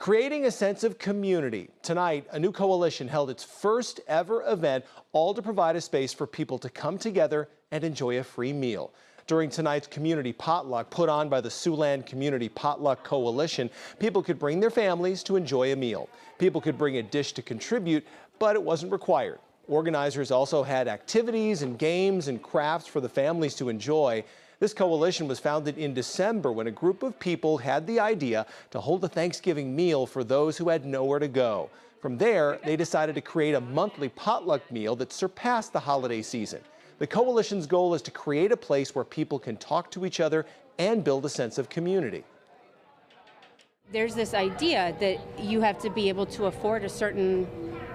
Creating a sense of community. Tonight, a new coalition held its first ever event, all to provide a space for people to come together and enjoy a free meal. During tonight's community potluck put on by the Siouxland Community Potluck Coalition, people could bring their families to enjoy a meal. People could bring a dish to contribute, but it wasn't required. Organizers also had activities and games and crafts for the families to enjoy. This coalition was founded in December when a group of people had the idea to hold a Thanksgiving meal for those who had nowhere to go. From there, they decided to create a monthly potluck meal that surpassed the holiday season. The coalition's goal is to create a place where people can talk to each other and build a sense of community. There's this idea that you have to be able to afford a certain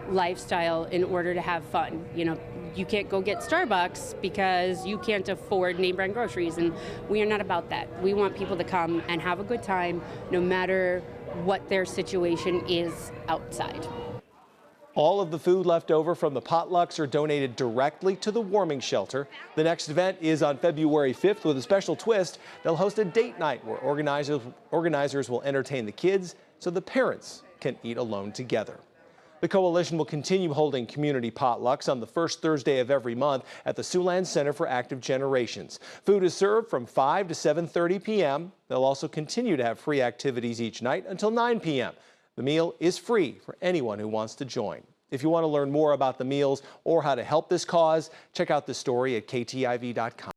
lifestyle in order to have fun. You know, you can't go get Starbucks because you can't afford name brand groceries, and we are not about that. We want people to come and have a good time no matter what their situation is outside. All of the food left over from the potlucks are donated directly to the warming shelter. The next event is on February 5th with a special twist. They'll host a date night where organizers will entertain the kids so the parents can eat alone together. The coalition will continue holding community potlucks on the first Thursday of every month at the Siouxland Center for Active Generations. Food is served from 5 to 7:30 p.m. They'll also continue to have free activities each night until 9 p.m. The meal is free for anyone who wants to join. If you want to learn more about the meals or how to help this cause, check out this story at KTIV.com.